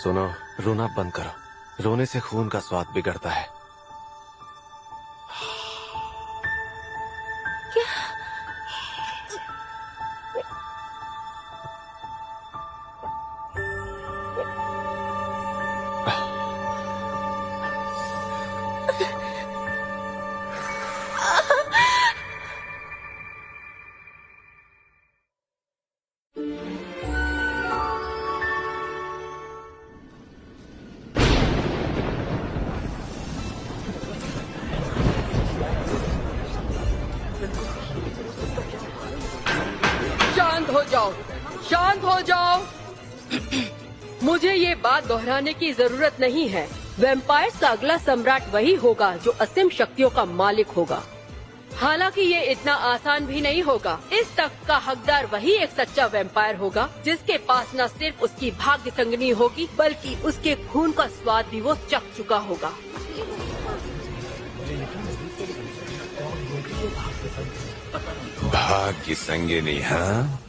सुनो, रोना बंद करो। रोने से खून का स्वाद बिगड़ता है। शांत हो जाओ। मुझे ये बात दोहराने की जरूरत नहीं है। वैम्पायर्स का अगला सम्राट वही होगा जो असीम शक्तियों का मालिक होगा। हालांकि ये इतना आसान भी नहीं होगा। इस तख्त का हकदार वही एक सच्चा वैम्पायर होगा जिसके पास न सिर्फ उसकी भाग्य संगनी होगी बल्कि उसके खून का स्वाद भी वो चख चुका होगा। भाग्य संगिनी, हाँ?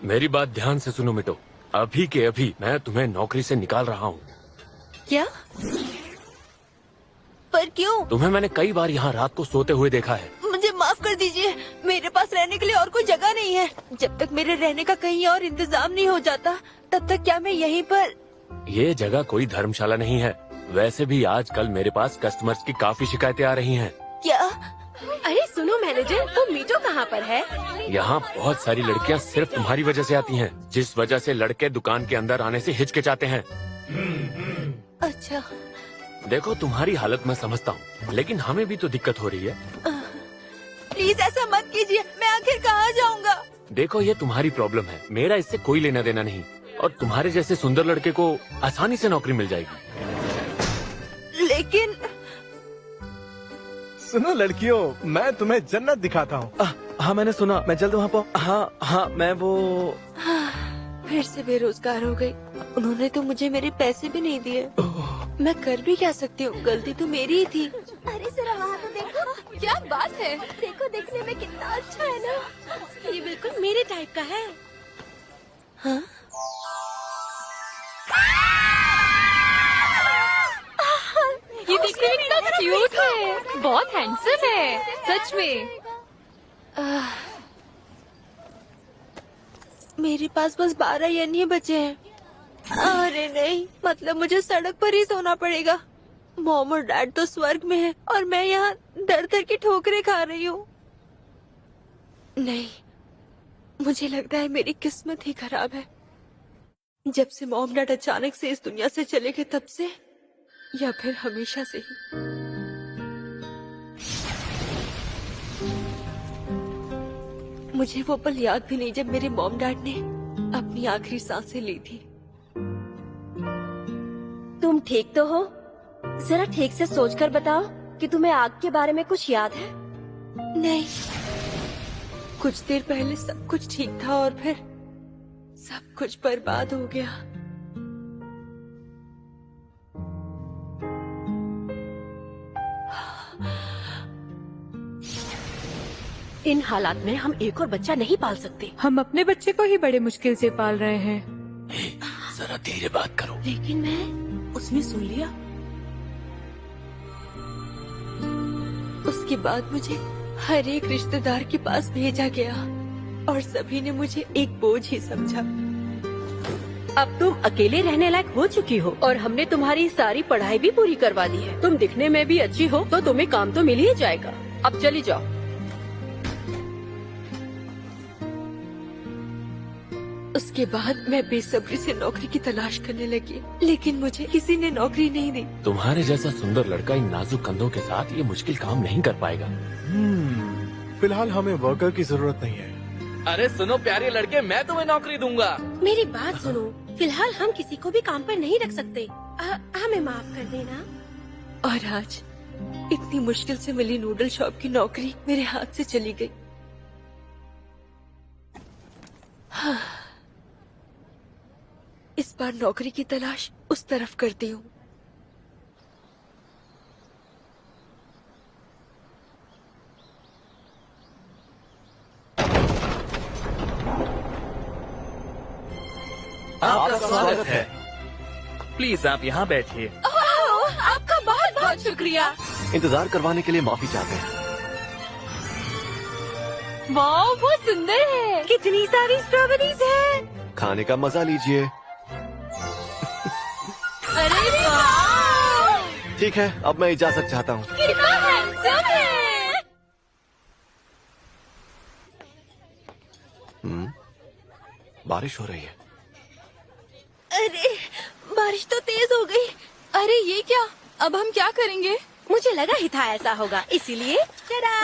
मेरी बात ध्यान से सुनो मिटो। अभी के अभी मैं तुम्हें नौकरी से निकाल रहा हूँ। क्या? पर क्यों? तुम्हें मैंने कई बार यहाँ रात को सोते हुए देखा है। मुझे माफ कर दीजिए, मेरे पास रहने के लिए और कोई जगह नहीं है। जब तक मेरे रहने का कहीं और इंतजाम नहीं हो जाता तब तक क्या मैं यहीं पर? ये जगह कोई धर्मशाला नहीं है। वैसे भी आजकल मेरे पास कस्टमर्स की काफी शिकायतें आ रही हैं। क्या? अरे सुनो मैनेजर, वो मीटो कहाँ पर है? यहाँ बहुत सारी लड़कियाँ सिर्फ तुम्हारी वजह से आती हैं, जिस वजह से लड़के दुकान के अंदर आने से हिचकिचाते हैं। अच्छा। देखो, तुम्हारी हालत मैं समझता हूँ, लेकिन हमें भी तो दिक्कत हो रही है। प्लीज ऐसा मत कीजिए, मैं आखिर कहाँ जाऊँगा? देखो, ये तुम्हारी प्रॉब्लम है, मेरा इससे कोई लेना देना नहीं। और तुम्हारे जैसे सुंदर लड़के को आसानी से नौकरी मिल जाएगी। लेकिन सुनो लड़कियों, मैं तुम्हें जन्नत दिखाता हूँ। हाँ मैंने सुना, मैं जल्द वहाँ पहुँच। हाँ मैं वो फिर से बेरोजगार हो गई। उन्होंने तो मुझे मेरे पैसे भी नहीं दिए। मैं कर भी क्या सकती हूँ, गलती तो मेरी ही थी। अरे जरा वहाँ तो देखो, क्या बात है। देखो, देखने में कितना अच्छा है ना। ये बिल्कुल मेरे टाइप का है। हाँ? ये देखने में कितना क्यूट है, बहुत हैंडसम है सच में। मेरे पास बस 12 यन्नी बचे हैं। अरे नहीं, मतलब मुझे सड़क पर ही सोना पड़ेगा। मॉम और डैड तो स्वर्ग में है और मैं यहाँ दर दर की ठोकरें खा रही हूँ। नहीं, मुझे लगता है मेरी किस्मत ही खराब है। जब से मॉम डैड अचानक से इस दुनिया से चले गए तब से, या फिर हमेशा से ही। मुझे वो पल याद भी नहीं जब मेरे मॉम डैड ने अपनी आखिरी सांसें ली थी। तुम ठीक तो हो? जरा ठीक से सोचकर बताओ कि तुम्हें आग के बारे में कुछ याद है? नहीं, कुछ देर पहले सब कुछ ठीक था और फिर सब कुछ बर्बाद हो गया। इन हालात में हम एक और बच्चा नहीं पाल सकते। हम अपने बच्चे को ही बड़े मुश्किल से पाल रहे हैं। जरा धीरे बात करो। लेकिन मैं उसने सुन लिया। उसके बाद मुझे हर एक रिश्तेदार के पास भेजा गया और सभी ने मुझे एक बोझ ही समझा। अब तुम अकेले रहने लायक हो चुकी हो और हमने तुम्हारी सारी पढ़ाई भी पूरी करवा दी है। तुम दिखने में भी अच्छी हो तो तुम्हें काम तो मिल ही जाएगा। अब चली जाओ। उसके बाद मैं बेसब्री से नौकरी की तलाश करने लगी, लेकिन मुझे किसी ने नौकरी नहीं दी। तुम्हारे जैसा सुंदर लड़का इन नाजुक कंधों के साथ ये मुश्किल काम नहीं कर पाएगा। फिलहाल हमें वर्कर की जरूरत नहीं है। अरे सुनो प्यारे लड़के, मैं तुम्हें नौकरी दूंगा। मेरी बात सुनो, फिलहाल हम किसी को भी काम पर नहीं रख सकते। हमें माफ कर देना। और आज इतनी मुश्किल से मिली नूडल शॉप की नौकरी मेरे हाथ से चली गई। हाँ। इस बार नौकरी की तलाश उस तरफ करती हूँ। आपका स्वागत है। प्लीज आप यहाँ बैठिए। आपका बहुत बहुत शुक्रिया। इंतजार करवाने के लिए माफी चाहते हैं। वाह, बहुत सुंदर है। कितनी सारी स्ट्रॉबेरीज हैं। खाने का मजा लीजिए। अरे वाह, ठीक है, अब मैं इजाजत चाहता हूँ। कितना हैंडसम है। बारिश हो रही है। अरे, बारिश तो तेज हो गई। अरे ये क्या, अब हम क्या करेंगे? मुझे लगा ही था ऐसा होगा, इसीलिए चला।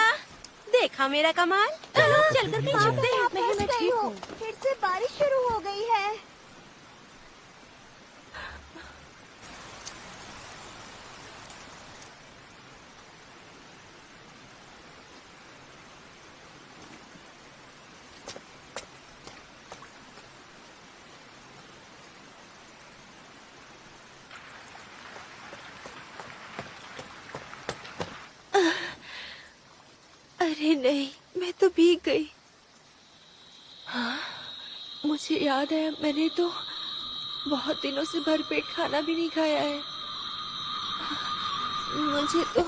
देखा मेरा कमाल। चलो चल कर कहीं छुपते हैं। मैं ठीक हूँ। फिर से बारिश शुरू हो गई है। अरे नहीं, मैं तो भीग गई। हाँ, मुझे याद है मैंने तो बहुत दिनों से भरपेट खाना भी नहीं खाया है। मुझे तो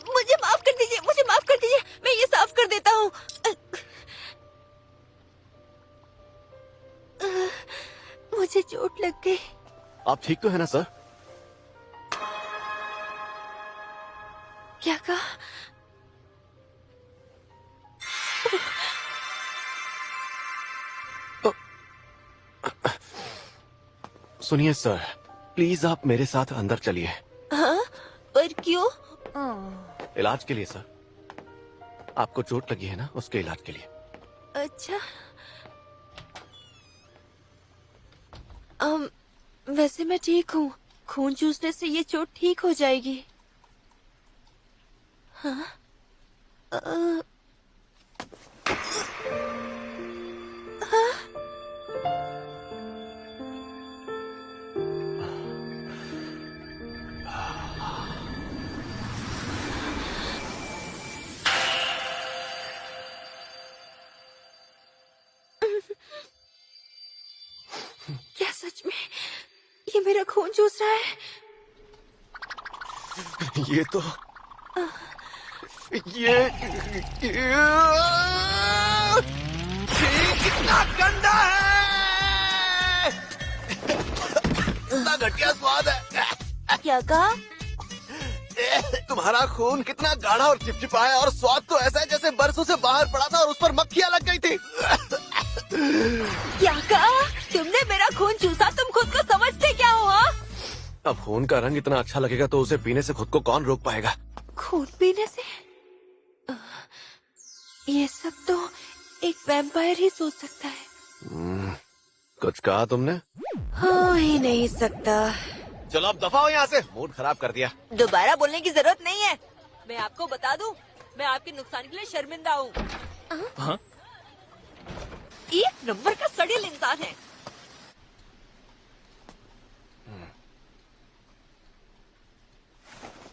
मुझे माफ कर दीजिए, मुझे माफ कर दीजिए। मैं ये साफ कर देता हूँ। मुझे चोट लग गई। आप ठीक तो है ना सर? क्या कहा? सुनिए सर, प्लीज आप मेरे साथ अंदर चलिए। हाँ, पर क्यों? इलाज के लिए सर। आपको चोट लगी है ना, उसके इलाज के लिए। अच्छा। वैसे मैं ठीक हूँ। खून चूसने से ये चोट ठीक हो जाएगी। हाँ? हाँ? क्या सच में ये मेरा खून चूस रहा है? ये तो ये कितना गंदा है। कितना घटिया स्वाद है। क्या कहा? तुम्हारा खून कितना गाढ़ा और चिपचिपा है, और स्वाद तो ऐसा है जैसे बरसों से बाहर पड़ा था और उस पर मक्खियां लग गई थी। क्या कहा? तुमने मेरा खून चूसा? तुम खुद को समझते क्या हो? हाँ? अब खून का रंग इतना अच्छा लगेगा तो उसे पीने से खुद को कौन रोक पाएगा? खून पीने से? ये सब तो एक वैम्पायर ही सोच सकता है। कुछ कहा तुमने? हो ही नहीं सकता। चलो अब दफा हो यहाँ से, मूड खराब कर दिया। दोबारा बोलने की जरूरत नहीं है। मैं आपको बता दूं, मैं आपके नुकसान के लिए शर्मिंदा हूँ। हाँ? एक नंबर का सड़ील इंसान है।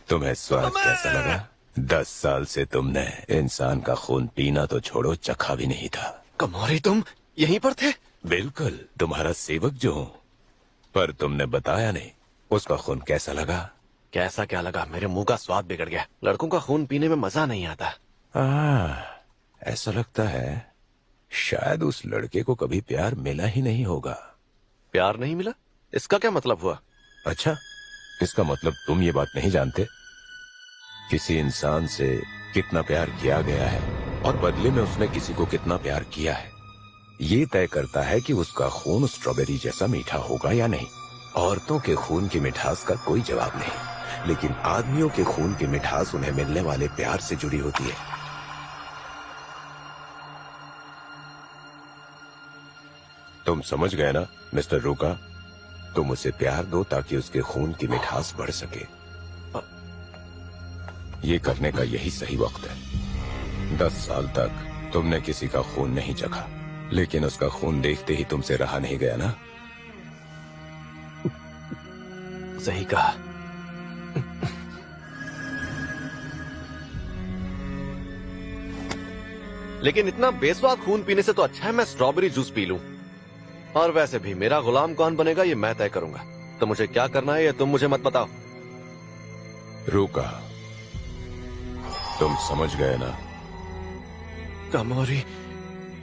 तुम्हें स्वाद कैसा लगा? 10 साल से तुमने इंसान का खून पीना तो छोड़ो, चखा भी नहीं था। कमौरी, तुम यहीं पर थे? बिल्कुल, तुम्हारा सेवक जो हूँ। पर तुमने बताया नहीं, उसका खून कैसा लगा? कैसा क्या लगा, मेरे मुंह का स्वाद बिगड़ गया। लड़कों का खून पीने में मजा नहीं आता। ऐसा लगता है शायद उस लड़के को कभी प्यार मिला ही नहीं होगा। प्यार नहीं मिला? इसका क्या मतलब हुआ? अच्छा, इसका मतलब तुम ये बात नहीं जानते? किसी इंसान से कितना प्यार किया गया है और बदले में उसने किसी को कितना प्यार किया है, ये तय करता है कि उसका खून स्ट्रॉबेरी जैसा मीठा होगा या नहीं। औरतों के खून की मिठास का कोई जवाब नहीं, लेकिन आदमियों के खून की मिठास उन्हें मिलने वाले प्यार से जुड़ी होती है। तुम समझ गए ना मिस्टर रूका? तुम उसे प्यार दो ताकि उसके खून की मिठास बढ़ सके। ये करने का यही सही वक्त है। 10 साल तक तुमने किसी का खून नहीं चखा, लेकिन उसका खून देखते ही तुमसे रहा नहीं गया ना? सही कहा। लेकिन इतना बेस्वाद खून पीने से तो अच्छा है मैं स्ट्रॉबेरी जूस पी लूं। और वैसे भी मेरा गुलाम कौन बनेगा ये मैं तय करूंगा। तो मुझे क्या करना है ये तुम मुझे मत बताओ। रूका, तुम समझ गए ना? कामोरी,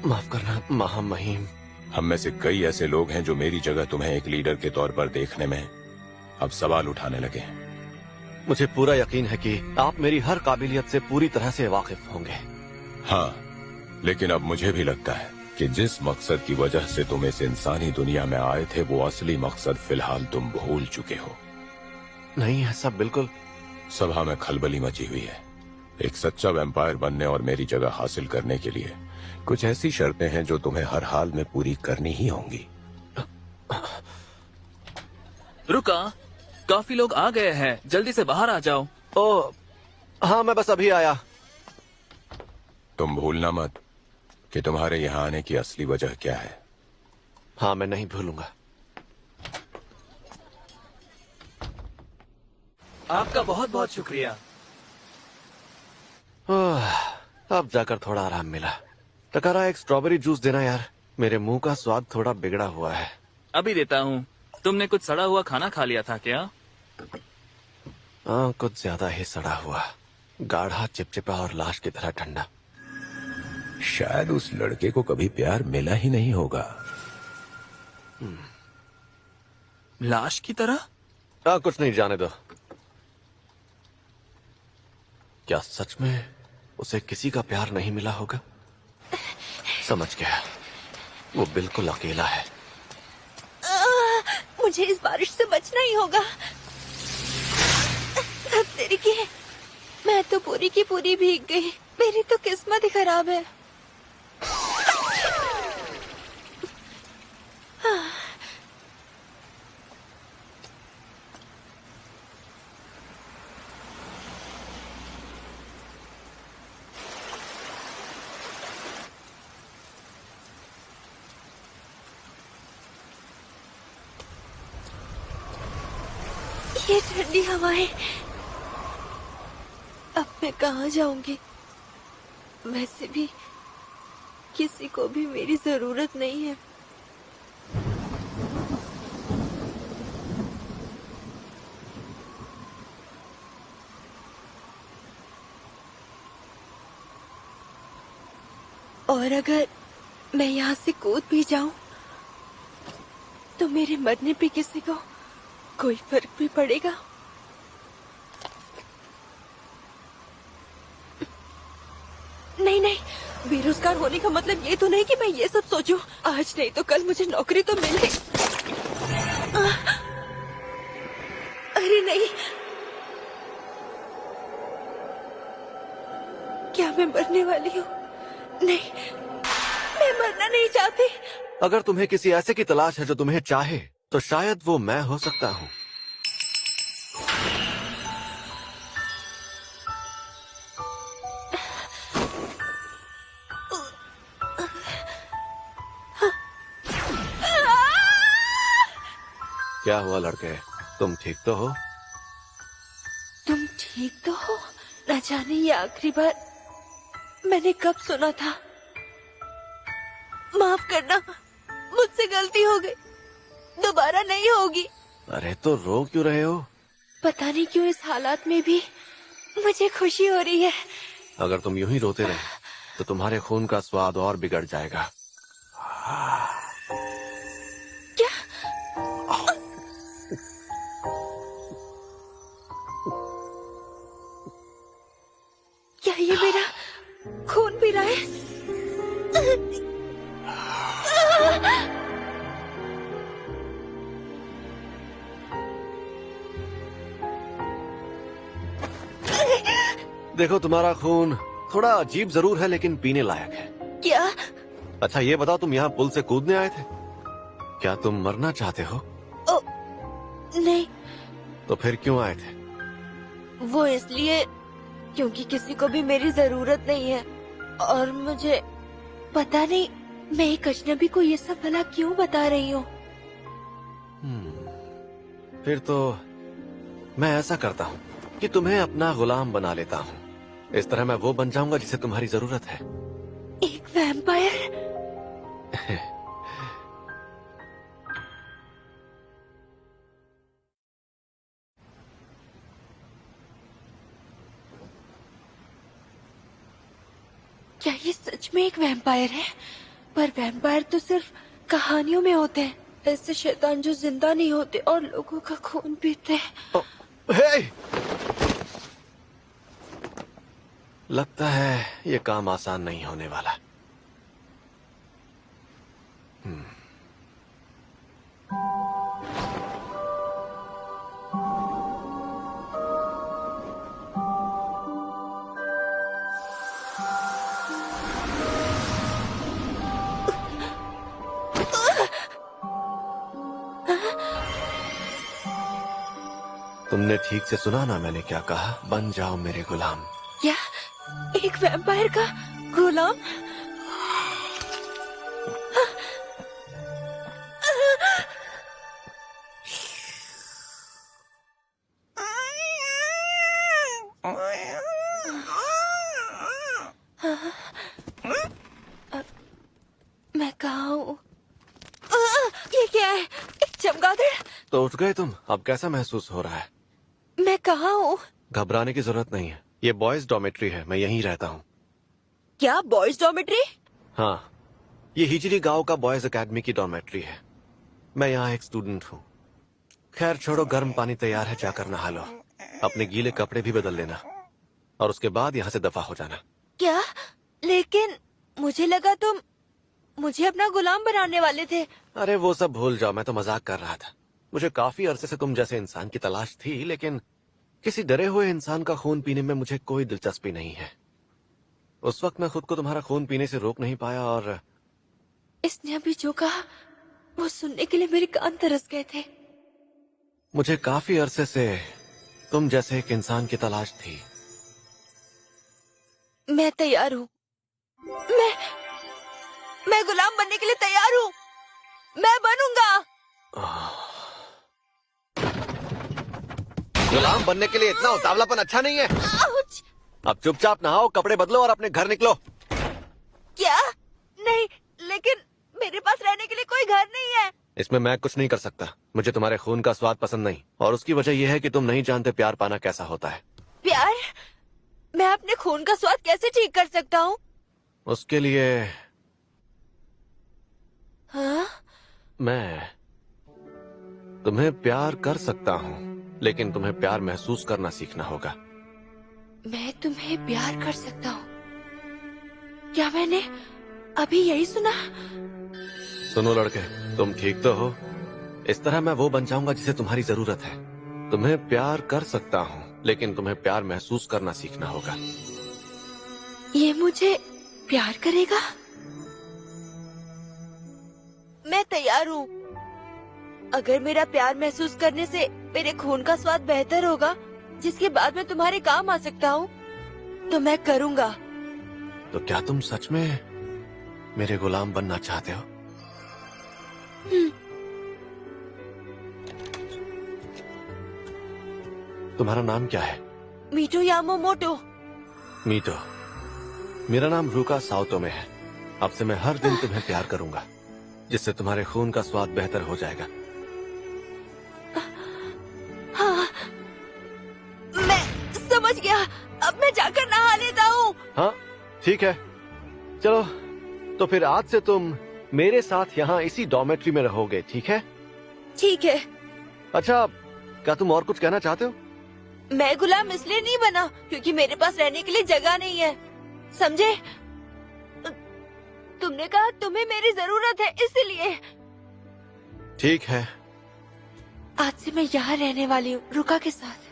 माफ करना महामहिम। हम में से कई ऐसे लोग हैं जो मेरी जगह तुम्हें एक लीडर के तौर पर देखने में अब सवाल उठाने लगे हैं। मुझे पूरा यकीन है कि आप मेरी हर काबिलियत से पूरी तरह से वाकिफ होंगे। हाँ, लेकिन अब मुझे भी लगता है कि जिस मकसद की वजह से तुम इस इंसानी दुनिया में आए थे वो असली मकसद फिलहाल तुम भूल चुके हो। नहीं, ऐसा बिल्कुल। सभा में खलबली मची हुई है। एक सच्चा वैम्पायर बनने और मेरी जगह हासिल करने के लिए कुछ ऐसी शर्तें हैं जो तुम्हें हर हाल में पूरी करनी ही होंगी। रुका, काफी लोग आ गए हैं, जल्दी से बाहर आ जाओ। ओ, हाँ मैं बस अभी आया। तुम भूलना मत कि तुम्हारे यहाँ आने की असली वजह क्या है। हाँ, मैं नहीं भूलूंगा। आपका बहुत बहुत शुक्रिया। अब जाकर थोड़ा आराम मिला। टकारा, एक स्ट्रॉबेरी जूस देना यार, मेरे मुंह का स्वाद थोड़ा बिगड़ा हुआ है। अभी देता हूँ। तुमने कुछ सड़ा हुआ खाना खा लिया था क्या? हाँ, कुछ ज्यादा ही सड़ा हुआ, गाढ़ा, चिपचिपा और लाश की तरह ठंडा। शायद उस लड़के को कभी प्यार मिला ही नहीं होगा। लाश की तरह? कुछ नहीं, जाने दो। क्या सच में उसे किसी का प्यार नहीं मिला होगा? समझ गया, वो बिल्कुल अकेला है। मुझे इस बारिश से बचना ही होगा। अब तेरी की है, मैं तो पूरी की पूरी भीग गई। मेरी तो किस्मत ही खराब है। ये ठंडी हवाएं, अब मैं कहाँ जाऊंगी? वैसे भी किसी को भी मेरी जरूरत नहीं है। और अगर मैं यहाँ से कूद भी जाऊं तो मेरे मरने पे किसी को कोई फर्क भी पड़ेगा? नहीं नहीं, बेरोजगार होने का मतलब ये तो नहीं कि मैं ये सब सोचूं। आज नहीं तो कल मुझे नौकरी तो मिले। अरे नहीं, क्या मैं मरने वाली हूँ? नहीं, मैं मरना नहीं चाहती। अगर तुम्हें किसी ऐसे की तलाश है जो तुम्हें चाहे तो शायद वो मैं हो सकता हूँ। क्या हुआ लड़के, तुम ठीक तो हो? तुम ठीक तो हो? न जाने ये आखिरी बार मैंने कब सुना था। माफ करना, मुझसे गलती हो गई, दोबारा नहीं होगी। अरे तो रो क्यों रहे हो? पता नहीं क्यों इस हालात में भी मुझे खुशी हो रही है। अगर तुम यूं ही रोते रहे तो तुम्हारे खून का स्वाद और बिगड़ जाएगा। क्या? क्या ये मेरा खून पी रहा है? देखो, तुम्हारा खून थोड़ा अजीब जरूर है लेकिन पीने लायक है। क्या? अच्छा ये बताओ, तुम यहाँ पुल से कूदने आए थे? क्या तुम मरना चाहते हो? ओ, नहीं। तो फिर क्यों आए थे? वो इसलिए क्योंकि किसी को भी मेरी जरूरत नहीं है और मुझे पता नहीं मैं एक अजनबी को ये सब भला क्यों बता रही हूँ। फिर तो मैं ऐसा करता हूँ कि तुम्हें अपना गुलाम बना लेता हूँ। इस तरह मैं वो बन जाऊंगा जिसे तुम्हारी जरूरत है। एक वैम्पायर? क्या ये सच में एक वैम्पायर है? पर वैम्पायर तो सिर्फ कहानियों में होते हैं। ऐसे शैतान जो जिंदा नहीं होते और लोगों का खून पीते हैं। हे! लगता है ये काम आसान नहीं होने वाला। तुमने ठीक से सुना ना मैंने क्या कहा? बन जाओ मेरे गुलाम। क्या? एक वैम्पायर का गुलाम? मैं कहाँ हूँ? ये क्या है? एक चमगादड़? तो उठ गए तुम? अब कैसा महसूस हो रहा है? मैं कहाँ हूँ? घबराने की जरूरत नहीं है। ये बॉयज डॉर्मेट्री है, मैं यहीं रहता हूँ। क्या बॉयज डॉर्मेट्री? हाँ, ये हिजरी गांव का बॉयज एकेडमी की डॉर्मेट्री है। मैं यहाँ एक स्टूडेंट हूँ। खैर छोड़ो, गर्म पानी तैयार है, जाकर नहा लो। अपने गीले कपड़े भी बदल लेना और उसके बाद यहाँ से दफा हो जाना। क्या? लेकिन मुझे लगा तुम मुझे अपना गुलाम बनाने वाले थे। अरे वो सब भूल जाओ, मैं तो मजाक कर रहा था। मुझे काफी अरसे से तुम जैसे इंसान की तलाश थी, लेकिन किसी डरे हुए इंसान का खून पीने में मुझे कोई दिलचस्पी नहीं है। उस वक्त मैं खुद को तुम्हारा खून पीने से रोक नहीं पाया और इसने अभी जो कहा वो सुनने के लिए मेरे कान तरस गए थे। मुझे काफी अरसे से तुम जैसे एक इंसान की तलाश थी। मैं तैयार हूँ। मैं गुलाम बनने के लिए तैयार हूँ। मैं बनूंगा। गुलाम बनने के लिए इतना उतावलापन अच्छा नहीं है। आउच! अब चुपचाप नहाओ, कपड़े बदलो और अपने घर निकलो। क्या? नहीं, लेकिन मेरे पास रहने के लिए कोई घर नहीं है। इसमें मैं कुछ नहीं कर सकता। मुझे तुम्हारे खून का स्वाद पसंद नहीं, और उसकी वजह यह है कि तुम नहीं जानते प्यार पाना कैसा होता है। प्यार? मैं अपने खून का स्वाद कैसे ठीक कर सकता हूँ? उसके लिए हाँ? मैं तुम्हें प्यार कर सकता हूँ, लेकिन तुम्हें प्यार महसूस करना सीखना होगा। मैं तुम्हें प्यार कर सकता हूँ? क्या मैंने अभी यही सुना? सुनो लड़के, तुम ठीक तो हो? इस तरह मैं वो बन जाऊंगा जिसे तुम्हारी जरूरत है। तुम्हें प्यार कर सकता हूँ, लेकिन तुम्हें प्यार महसूस करना सीखना होगा। ये मुझे प्यार करेगा? मैं तैयार हूँ। अगर मेरा प्यार महसूस करने से मेरे खून का स्वाद बेहतर होगा, जिसके बाद मैं तुम्हारे काम आ सकता हूँ, तो मैं करूँगा। तो क्या तुम सच में मेरे गुलाम बनना चाहते हो? तुम्हारा नाम क्या है? मीटो यामामोटो। मीटो। मेरा नाम रूका साओतो में है। अब से मैं हर दिन तुम्हें प्यार करूंगा, जिससे तुम्हारे खून का स्वाद बेहतर हो जाएगा। हाँ, मैं समझ गया। अब मैं जाकर नहा लेता हूँ। हाँ ठीक है, चलो तो फिर आज से तुम मेरे साथ यहाँ इसी डॉर्मेट्री में रहोगे, ठीक है? ठीक है। अच्छा, क्या तुम और कुछ कहना चाहते हो? मैं गुलाम इसलिए नहीं बना क्योंकि मेरे पास रहने के लिए जगह नहीं है, समझे? तुमने कहा तुम्हें मेरी जरूरत है, इसलिए। ठीक है। आज से मैं यहाँ रहने वाली हूँ, रुका के साथ।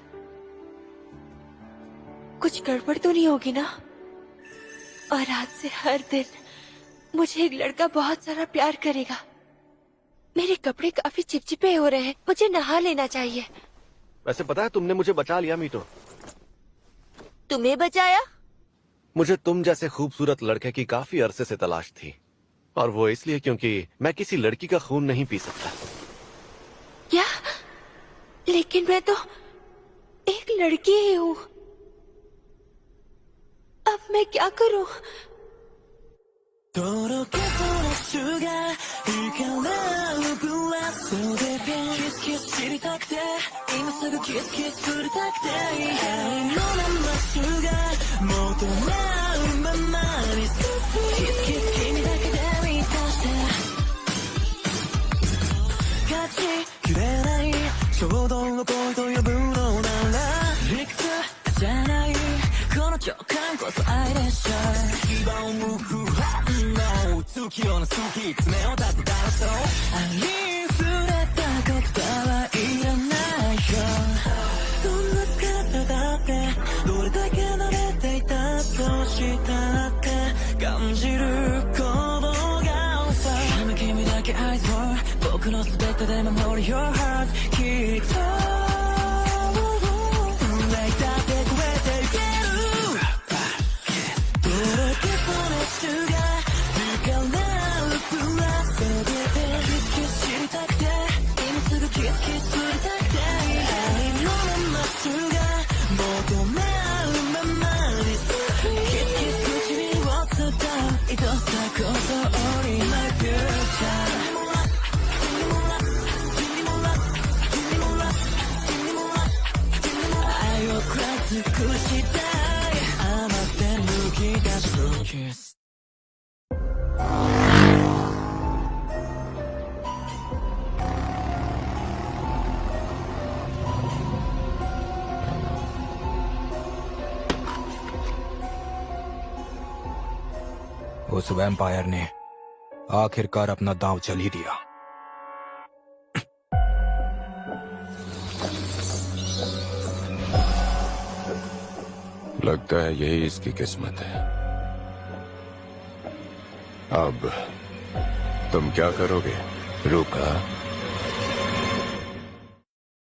कुछ गड़बड़ तो नहीं होगी ना? और आज से हर दिन मुझे एक लड़का बहुत सारा प्यार करेगा। मेरे कपड़े काफी चिपचिपे हो रहे हैं, मुझे नहा लेना चाहिए। वैसे पता है, तुमने मुझे बचा लिया मीटो। तुम्हें बचाया? मुझे तुम जैसे खूबसूरत लड़के की काफी अरसे से तलाश थी, और वो इसलिए क्योंकि मैं किसी लड़की का खून नहीं पी सकता। क्या? लेकिन मैं तो एक लड़की ही हूँ। अब मैं क्या करूँ? उस वैम्पायर ने आखिरकार अपना दांव चल ही दिया। लगता है यही इसकी किस्मत है। अब तुम क्या करोगे रुका?